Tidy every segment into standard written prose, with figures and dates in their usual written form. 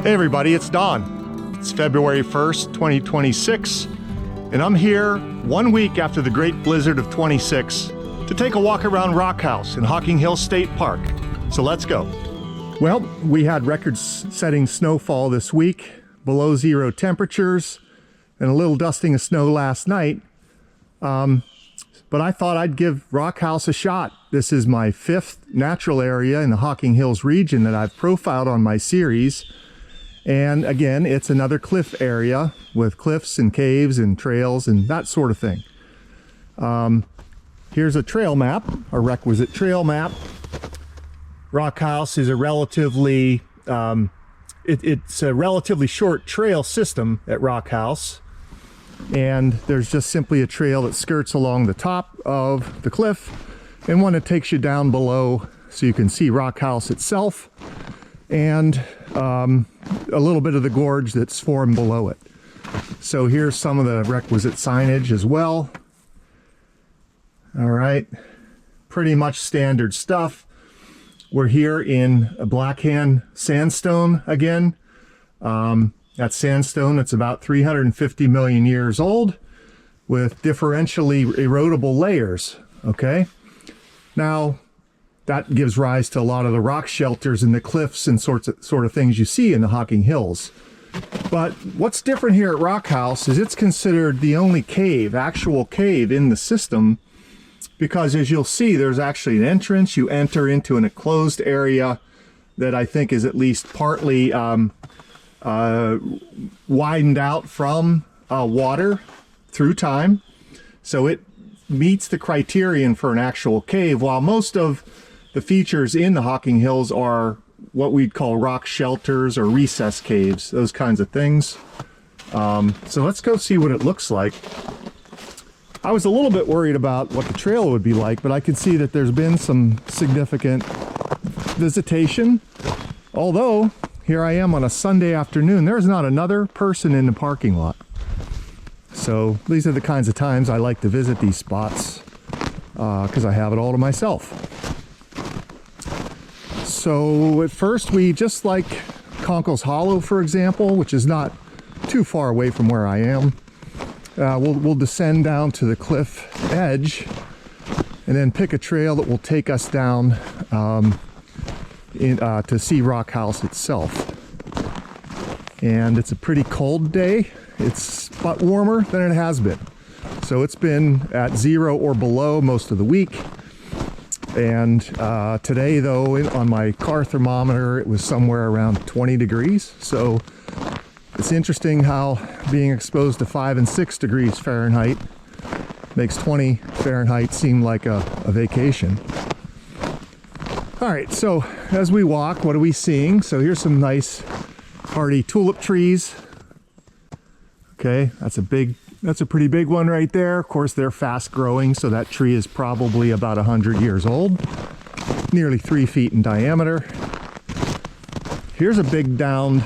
Hey everybody, it's Don. It's February 1st, 2026, and I'm here 1 week after the great blizzard of 26 to take a walk around Rock House in Hocking State Park. So let's go. Well, we had record-setting snowfall this week, below zero temperatures, and a little dusting of snow last night. But I thought I'd give Rock House a shot. This is my 5th natural area in the Hocking Hills region that I've profiled on my series. And again, it's another cliff area with cliffs and caves and trails and that sort of thing. Here's a trail map, a requisite trail map. Rock House is a relatively, it's a relatively short trail system at Rock House. And there's just simply a trail that skirts along the top of the cliff and one that takes you down below so you can see Rock House itself and a little bit of the gorge that's formed below it. So here's some of the requisite signage as well. All right, pretty much standard stuff. We're here in a Blackhand sandstone again. That's sandstone that's about 350 million years old with differentially erodible layers, okay? Now, that gives rise to a lot of the rock shelters and the cliffs and sort of things you see in the Hocking Hills. But what's different here at Rock House is it's considered the only cave, actual cave in the system, because as you'll see, there's actually an entrance. You enter into an enclosed area that I think is at least partly widened out from water through time. So it meets the criterion for an actual cave, while most of the features in the Hocking Hills are what we'd call rock shelters or recess caves, those kinds of things. So let's go see what it looks like. I was a little bit worried about what the trail would be like, but I could see that there's been some significant visitation. Although, here I am on a Sunday afternoon, there's not another person in the parking lot. So these are the kinds of times I like to visit these spots because I have it all to myself. So at first, we just like Conkle's Hollow, for example, which is not too far away from where I am. We'll descend down to the cliff edge and then pick a trail that will take us down to see Rock House itself. And it's a pretty cold day. It's but warmer than it has been. So it's been at 0 or below most of the week. And today, though, on my car thermometer, it was somewhere around 20 degrees. So it's interesting how being exposed to 5 and 6 degrees Fahrenheit makes 20 Fahrenheit seem like a vacation. All right, so as we walk, what are we seeing? So here's some nice hardy tulip trees. Okay, that's a pretty big one right there. Of course, they're fast growing, so that tree is probably about 100 years old, nearly 3 feet in diameter. Here's a big downed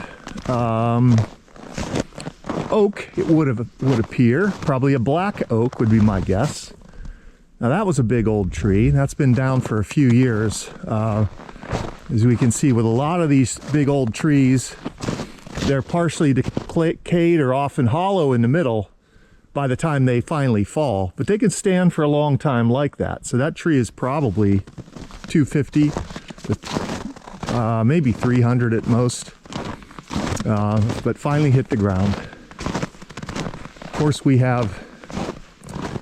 oak, it would appear. Probably a black oak would be my guess. Now that was a big old tree. That's been down for a few years. As we can see with a lot of these big old trees, they're partially decayed or often hollow in the middle by the time they finally fall. But they can stand for a long time like that. So that tree is probably 250, maybe 300 at most. But finally hit the ground. Of course, we have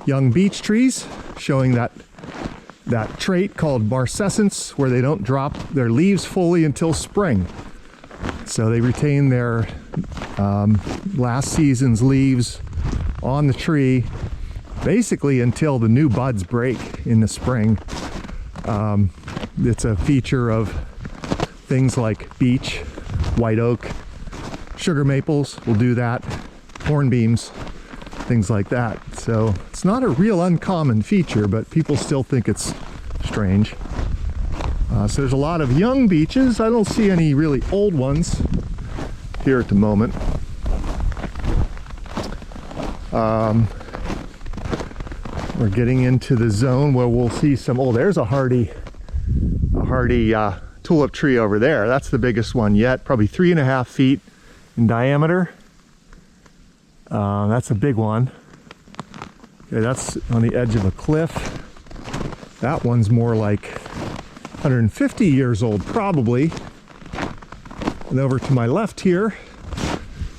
young beech trees showing that trait called barsescence, where they don't drop their leaves fully until spring. So they retain their last season's leaves on the tree basically until the new buds break in the spring. It's a feature of things like beech, white oak, sugar maples will do that, hornbeams, things like that. So it's not a real uncommon feature, but people still think it's strange. So there's a lot of young beeches. I don't see any really old ones here at the moment. We're getting into the zone where we'll see some, oh, there's a hardy tulip tree over there. That's the biggest one yet, probably 3.5 feet in diameter. That's a big one. Okay, that's on the edge of a cliff. That one's more like 150 years old, probably. And over to my left here,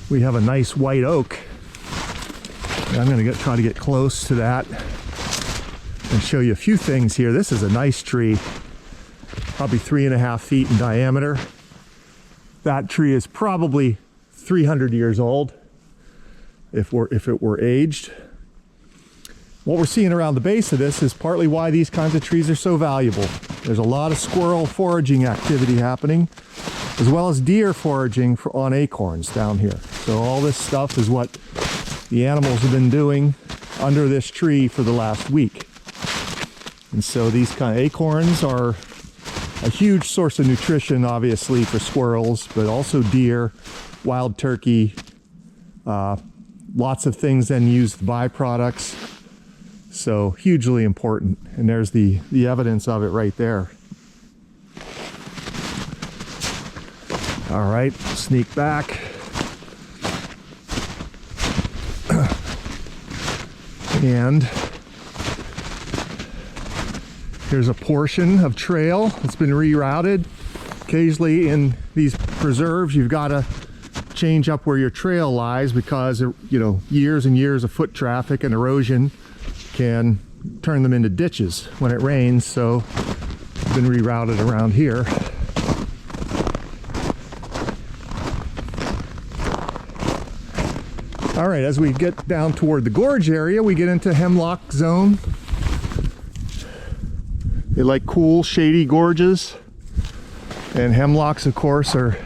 we have a nice white oak. And I'm going to try to get close to that and show you a few things here. This is a nice tree, probably 3.5 feet in diameter. That tree is probably 300 years old if it were aged. What we're seeing around the base of this is partly why these kinds of trees are so valuable. There's a lot of squirrel foraging activity happening, as well as deer foraging on acorns down here. So all this stuff is what the animals have been doing under this tree for the last week. And so these kind of acorns are a huge source of nutrition, obviously, for squirrels, but also deer, wild turkey, lots of things then use the byproducts. So hugely important. And there's the evidence of it right there. All right, sneak back. And here's a portion of trail that's been rerouted. Occasionally in these preserves, you've got to change up where your trail lies because, you know, years and years of foot traffic and erosion can turn them into ditches when it rains. So it's been rerouted around here. All right, as we get down toward the gorge area, we get into hemlock zone. They like cool, shady gorges. And hemlocks, of course, are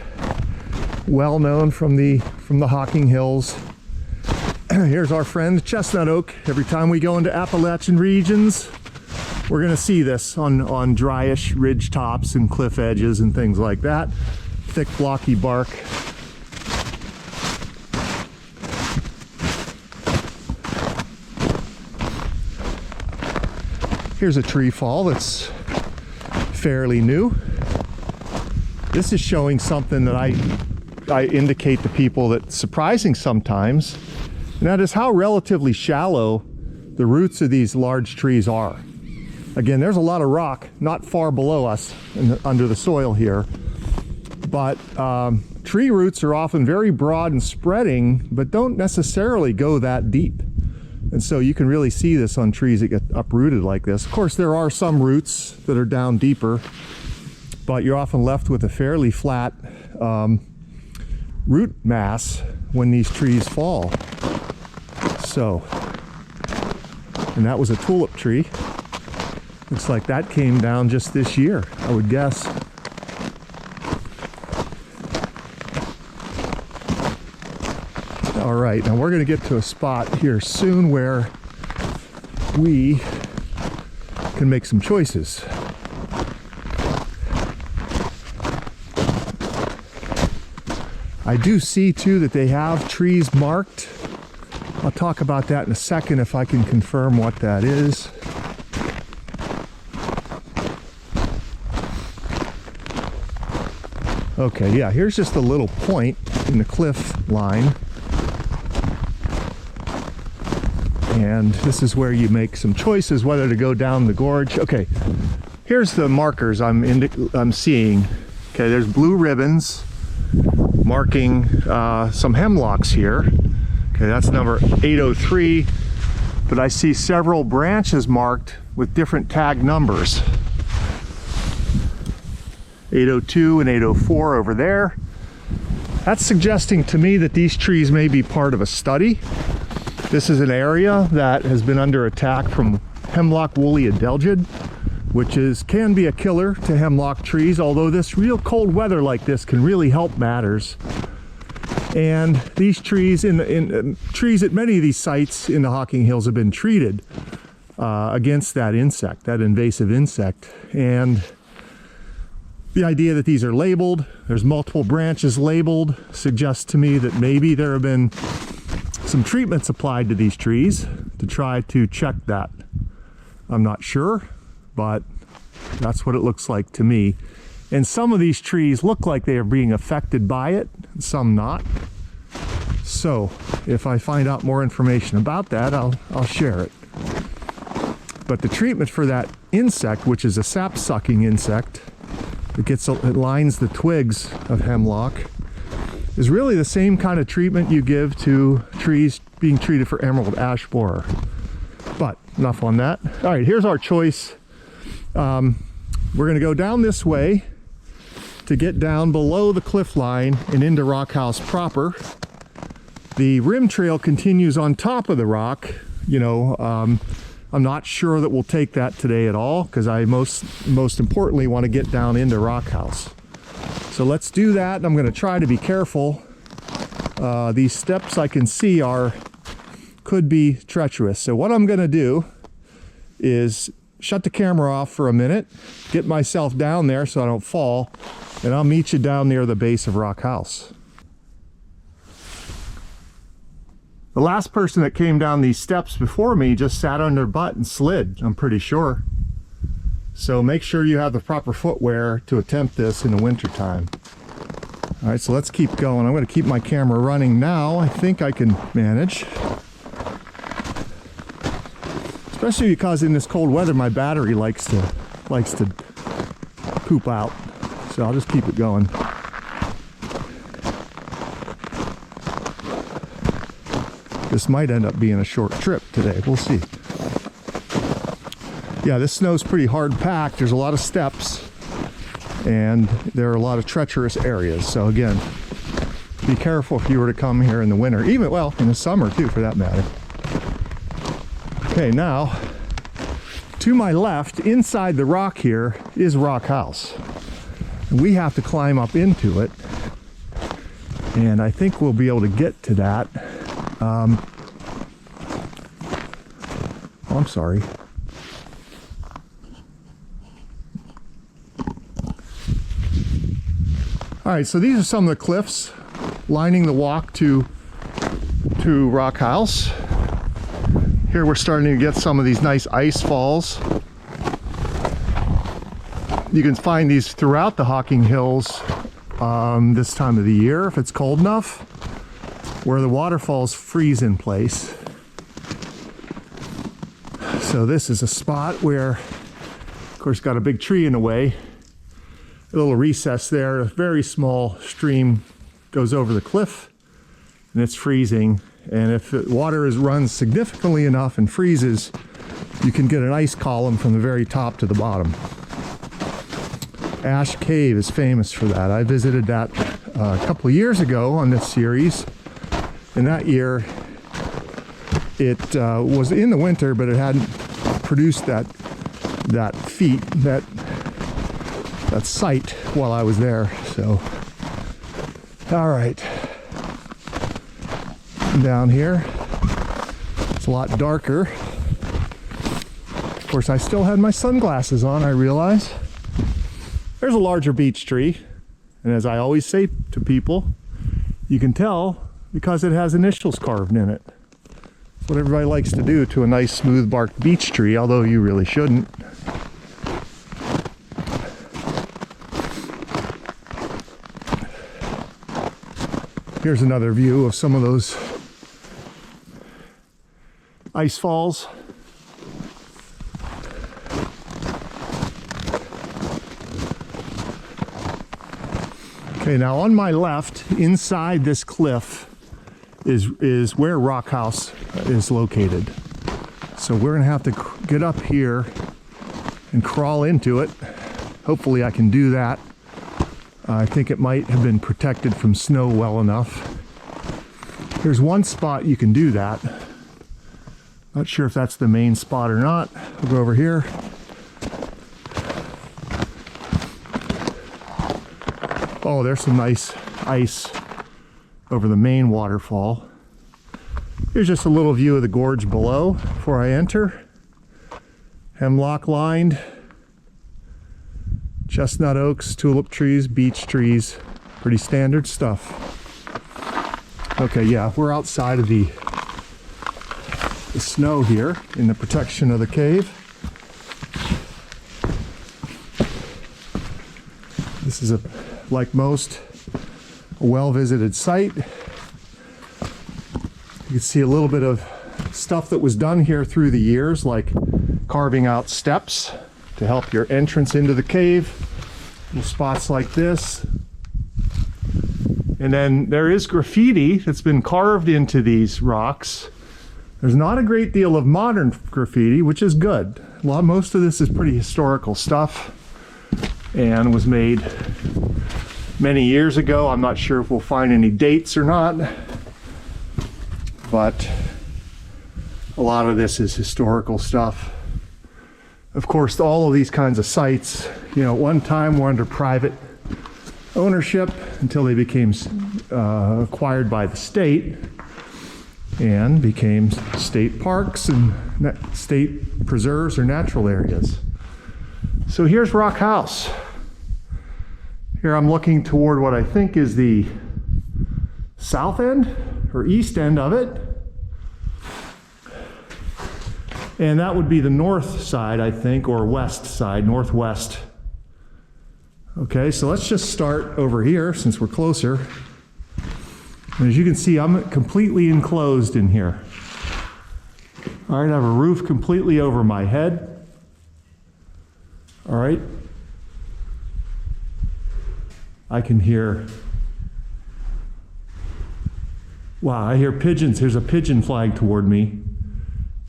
well known from the Hocking Hills. Here's our friend chestnut oak. Every time we go into Appalachian regions, we're gonna see this on dryish ridge tops and cliff edges and things like that. Thick, blocky bark. Here's a tree fall that's fairly new. This is showing something that I indicate to people that's surprising sometimes, and that is how relatively shallow the roots of these large trees are. Again, there's a lot of rock not far below us under the soil here, but tree roots are often very broad and spreading, but don't necessarily go that deep. And so you can really see this on trees that get uprooted like this. Of course, there are some roots that are down deeper, but you're often left with a fairly flat root mass when these trees fall. So, and that was a tulip tree. Looks like that came down just this year, I would guess. All right, now we're going to get to a spot here soon where we can make some choices. I do see too that they have trees marked. I'll talk about that in a second if I can confirm what that is. Okay, yeah, here's just a little point in the cliff line. And this is where you make some choices whether to go down the gorge. Okay, here's the markers I'm seeing. Okay, there's blue ribbons marking some hemlocks here. Okay, that's number 803, but I see several branches marked with different tag numbers. 802 and 804 over there. That's suggesting to me that these trees may be part of a study. This is an area that has been under attack from hemlock woolly adelgid, which can be a killer to hemlock trees, although this real cold weather like this can really help matters. And these trees, trees at many of these sites in the Hocking Hills have been treated against that insect, that invasive insect. And the idea that these are labeled, there's multiple branches labeled, suggests to me that maybe there have been some treatments applied to these trees to try to check that. I'm not sure, but that's what it looks like to me. And some of these trees look like they are being affected by it, some not. So if I find out more information about that, I'll share it. But the treatment for that insect, which is a sap-sucking insect, it lines the twigs of hemlock, is really the same kind of treatment you give to trees being treated for emerald ash borer. But enough on that. All right, here's our choice. We're going to go down this way to get down below the cliff line and into Rock House proper. The rim trail continues on top of the rock. You know, I'm not sure that we'll take that today at all, because I most importantly want to get down into Rock House. So let's do that. I'm going to try to be careful. These steps I can see could be treacherous. So what I'm going to do is shut the camera off for a minute, get myself down there so I don't fall, and I'll meet you down near the base of Rock House. The last person that came down these steps before me just sat on their butt and slid, I'm pretty sure. So make sure you have the proper footwear to attempt this in the winter time. All right, so let's keep going. I'm going to keep my camera running now. I think I can manage. Especially because in this cold weather, my battery likes to poop out. So I'll just keep it going. This might end up being a short trip today. We'll see. Yeah, this snow's pretty hard packed. There's a lot of steps, and there are a lot of treacherous areas. So again, be careful if you were to come here in the winter, even, well, in the summer too, for that matter. Okay, now, to my left, inside the rock here, is Rock House. And we have to climb up into it, and I think we'll be able to get to that. Oh, I'm sorry. All right, so these are some of the cliffs lining the walk to Rock House. Here we're starting to get some of these nice ice falls. You can find these throughout the Hocking Hills this time of the year if it's cold enough, where the waterfalls freeze in place. So this is a spot where, of course, got a big tree in the way. A little recess there, a very small stream goes over the cliff, and it's freezing. And if the water runs significantly enough and freezes, you can get an ice column from the very top to the bottom. Ash Cave is famous for that. I visited that a couple of years ago on this series. And that year, it was in the winter, but it hadn't produced that site while I was there. So, all right, down here, it's a lot darker. Of course, I still had my sunglasses on, I realize. There's a larger beech tree, and as I always say to people, you can tell because it has initials carved in it. That's what everybody likes to do to a nice smooth barked beech tree, although you really shouldn't. Here's another view of some of those ice falls. Okay, now on my left, inside this cliff, is where Rock House is located. So we're gonna have to get up here and crawl into it. Hopefully I can do that. I think it might have been protected from snow well enough. There's one spot you can do that. Not sure if that's the main spot or not. We'll go over here. Oh, there's some nice ice over the main waterfall. Here's just a little view of the gorge below before I enter. Hemlock lined, chestnut oaks, tulip trees, beech trees, pretty standard stuff. Okay, yeah, we're outside of the snow here in the protection of the cave. This is, like most, a well-visited site. You can see a little bit of stuff that was done here through the years, like carving out steps to help your entrance into the cave. Little spots like this. And then there is graffiti that's been carved into these rocks. There's not a great deal of modern graffiti, which is good. Most of this is pretty historical stuff and was made many years ago. I'm not sure if we'll find any dates or not, but a lot of this is historical stuff. Of course, all of these kinds of sites, you know, at one time were under private ownership until they became acquired by the state and became state parks and state preserves or natural areas. So here's Rock House. Here I'm looking toward what I think is the south end or east end of it. And that would be the north side, I think, or west side, northwest. Okay, so let's just start over here since we're closer. And as you can see, I'm completely enclosed in here. All right, I have a roof completely over my head. All right. I can hear, wow, I hear pigeons. There's a pigeon flying toward me.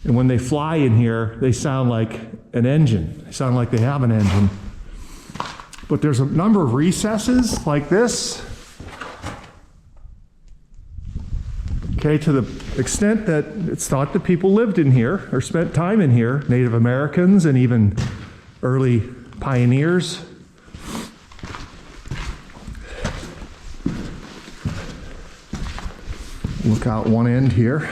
And when they fly in here, they sound like an engine. They sound like they have an engine. But there's a number of recesses like this. Okay, to the extent that it's thought that people lived in here or spent time in here, Native Americans and even early pioneers. Look out one end here.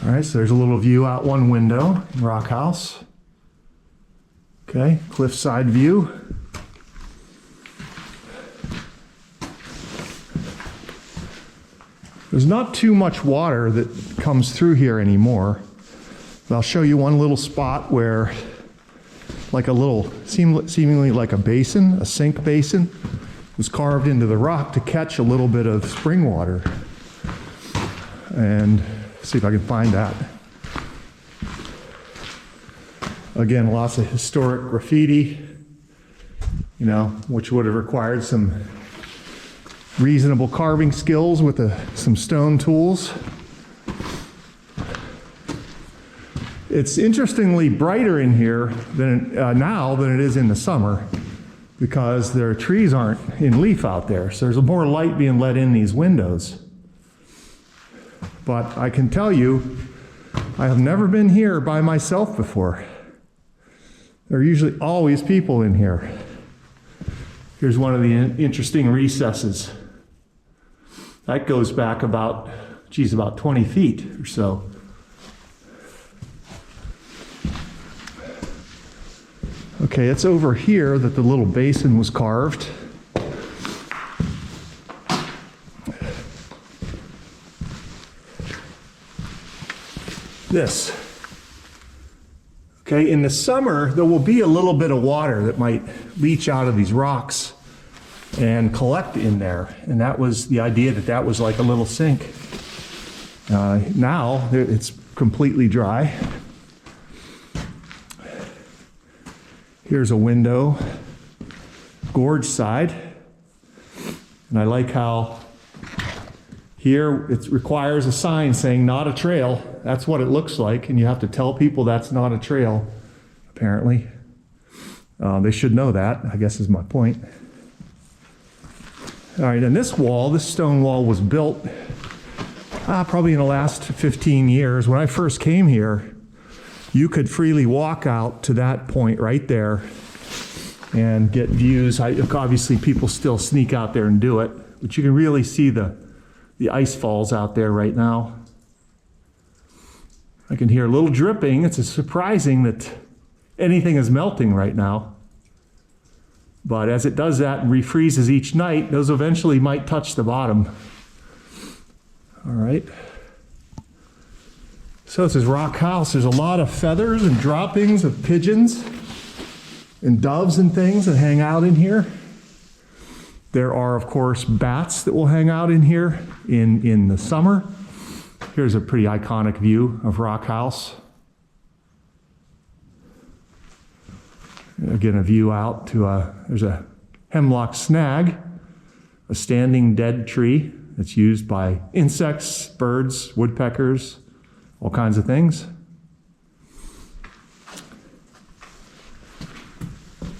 All right, so there's a little view out one window in Rock House. Okay, cliffside view. There's not too much water that comes through here anymore. But I'll show you one little spot where, like a little, seemingly like a basin, a sink basin, was carved into the rock to catch a little bit of spring water. And see if I can find that. Again, lots of historic graffiti, you know, which would have required some reasonable carving skills with some stone tools. It's interestingly brighter in here now than it is in the summer because their trees aren't in leaf out there. So there's more light being let in these windows. But I can tell you, I have never been here by myself before. There are usually always people in here. Here's one of the interesting recesses. That goes back about 20 feet or so. Okay, it's over here that the little basin was carved. This. Okay, in the summer, there will be a little bit of water that might leach out of these rocks and collect in there. And that was the idea, that was like a little sink. Now, it's completely dry. Here's a window, gorge side. And I like how here it requires a sign saying not a trail. That's what it looks like, and you have to tell people that's not a trail, apparently. They should know that, I guess is my point. All right, and this stone wall was built probably in the last 15 years. When I first came here, you could freely walk out to that point right there and get views. Obviously, people still sneak out there and do it, but you can really see the ice falls out there right now. I can hear a little dripping. It's surprising that anything is melting right now. But as it does that and refreezes each night, those eventually might touch the bottom. All right. So this is Rock House. There's a lot of feathers and droppings of pigeons and doves and things that hang out in here. There are, of course, bats that will hang out in here in the summer. Here's a pretty iconic view of Rock House. Again, a view out to there's a hemlock snag, a standing dead tree that's used by insects, birds, woodpeckers, all kinds of things.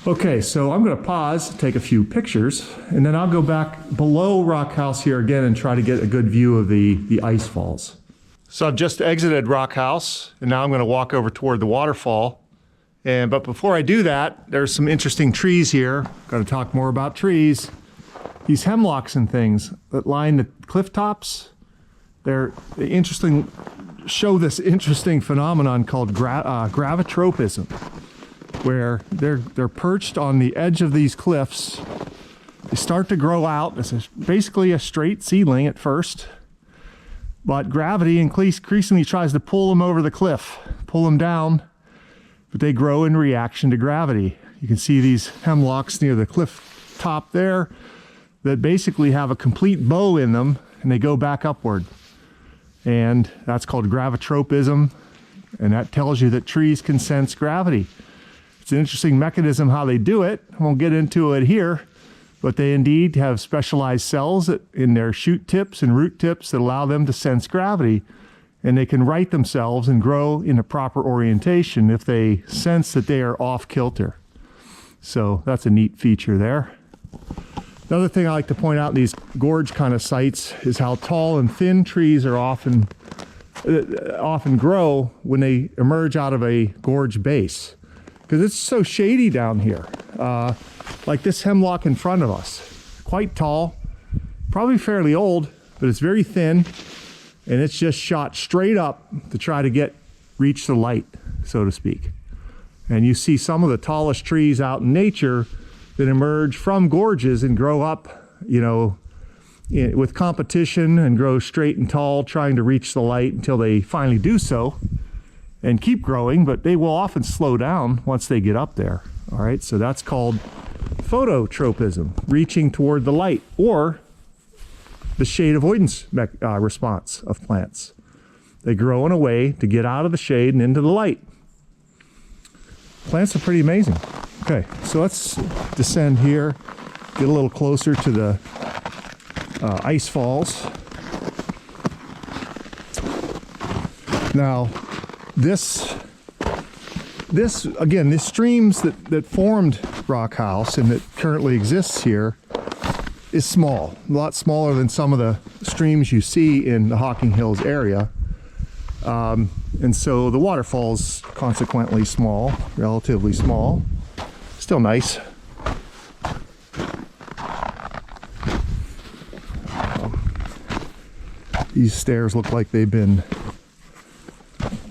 Okay, so I'm going to pause, take a few pictures, and then I'll go back below Rock House here again and try to get a good view of the ice falls. So I've just exited Rock House, and now I'm going to walk over toward the waterfall. But before I do that, there's some interesting trees here. Got to talk more about trees. These hemlocks and things that line the cliff tops, they show this interesting phenomenon called gravitropism, where they're perched on the edge of these cliffs. They start to grow out. It's basically a straight seedling at first, but gravity increasingly tries to pull them over the cliff, pull them down, but they grow in reaction to gravity. You can see these hemlocks near the cliff top there that basically have a complete bow in them, and they go back upward. And that's called gravitropism, and that tells you that trees can sense gravity. It's an interesting mechanism how they do it. I won't get into it here, but they indeed have specialized cells in their shoot tips and root tips that allow them to sense gravity, and they can right themselves and grow in a proper orientation if they sense that they are off kilter. So that's a neat feature there. Another thing I like to point out in these gorge kind of sites is how tall and thin trees are often grow when they emerge out of a gorge base, because it's so shady down here. Like this hemlock in front of us, quite tall, probably fairly old, but it's very thin, and it's just shot straight up to try to reach the light, so to speak. And you see some of the tallest trees out in nature that emerge from gorges and grow up, with competition, and grow straight and tall, trying to reach the light until they finally do so and keep growing, but they will often slow down once they get up there. All right, so that's called phototropism, reaching toward the light, or the shade avoidance response of plants. They grow in a way to get out of the shade and into the light. Plants are pretty amazing. Okay, so let's descend here, get a little closer to the ice falls. Now, this streams that formed Rock House and that currently exists here is small, a lot smaller than some of the streams you see in the Hocking Hills area. And so the waterfall's consequently small, relatively small. Still nice. These stairs look like they've been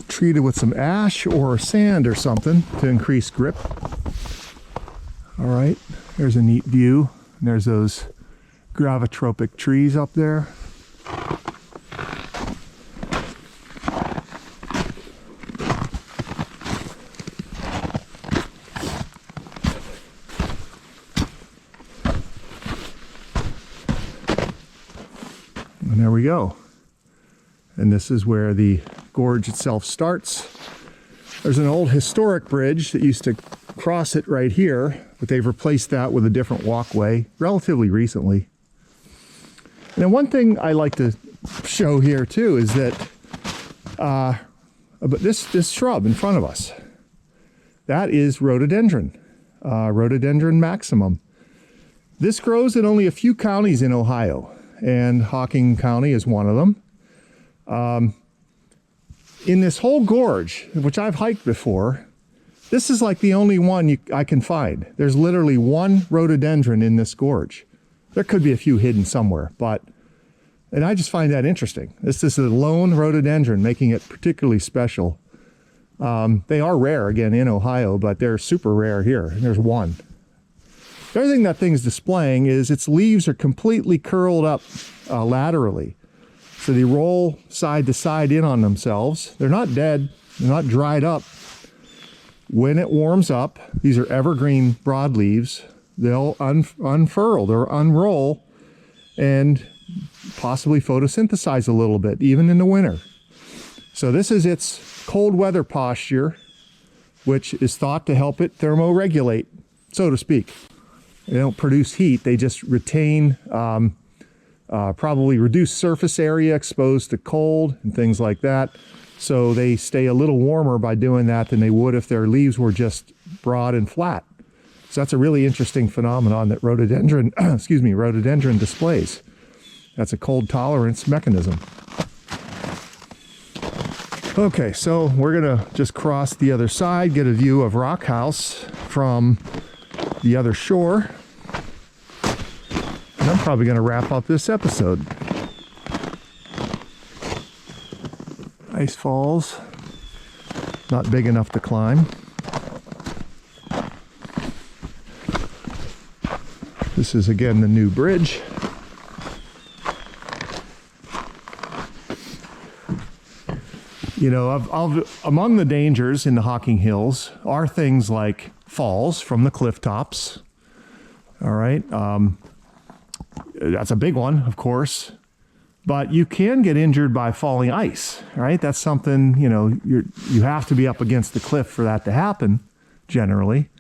treated with some ash or sand or something to increase grip. All right, there's a neat view. And there's those gravitropic trees up there. And there we go. And this is where the gorge itself starts. There's an old historic bridge that used to cross it right here, but they've replaced that with a different walkway relatively recently. And then one thing I like to show here too is that but this shrub in front of us, that is rhododendron, rhododendron maximum. This grows in only a few counties in Ohio, and Hocking County is one of them. In this whole gorge, which I've hiked before, this is like the only one I can find. There's literally one rhododendron in this gorge. There could be a few hidden somewhere, and I just find that interesting. This is a lone rhododendron, making it particularly special. They are rare, again, in Ohio, but they're super rare here. There's one. The other thing that thing's displaying is its leaves are completely curled up laterally. So they roll side to side in on themselves. They're not dead, they're not dried up. When it warms up, these are evergreen broadleaves, they'll unfurl, they'll unroll, and possibly photosynthesize a little bit, even in the winter. So this is its cold weather posture, which is thought to help it thermoregulate, so to speak. They don't produce heat, they just retain probably reduced surface area exposed to cold and things like that. So they stay a little warmer by doing that than they would if their leaves were just broad and flat. So that's a really interesting phenomenon that rhododendron, rhododendron displays. That's a cold tolerance mechanism. Okay, so we're gonna just cross the other side, get a view of Rock House from the other shore. And I'm probably gonna wrap up this episode. Ice falls, not big enough to climb. This is again the new bridge. You know, among the dangers in the Hocking Hills are things like falls from the cliff tops. All right, that's a big one, of course. But you can get injured by falling ice, right? That's something, you know, you have to be up against the cliff for that to happen, generally.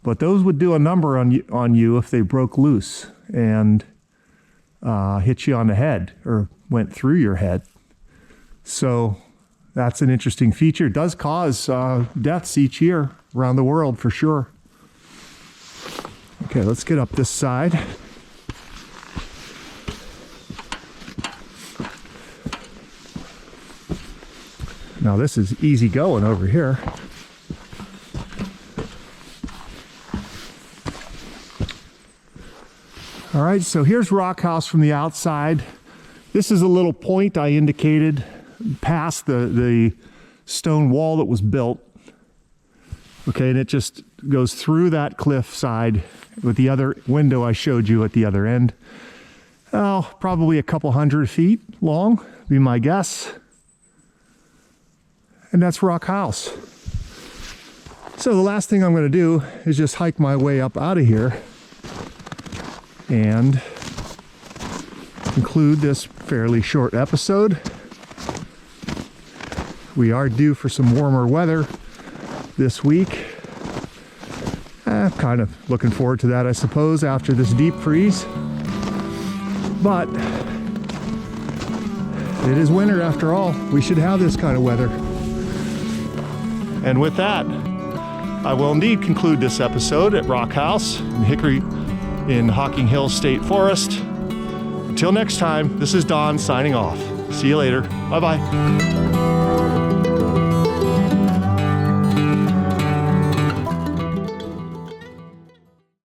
But those would do a number on you if they broke loose and hit you on the head or went through your head. So that's an interesting feature. It does cause deaths each year around the world for sure. Okay, let's get up this side. Now this is easy going over here. All right, so here's Rock House from the outside. This is a little point I indicated past the stone wall that was built. Okay, and it just goes through that cliff side with the other window I showed you at the other end. Oh, probably a couple 100 feet long, be my guess. And that's Rock House. So the last thing I'm going to do is just hike my way up out of here and conclude this fairly short episode. We are due for some warmer weather this week. Kind of looking forward to that, I suppose, after this deep freeze. But it is winter after all. We should have this kind of weather. And with that, I will indeed conclude this episode at Rock House in Hickory in Hocking Hills State Forest. Until next time, this is Don signing off. See you later. Bye-bye.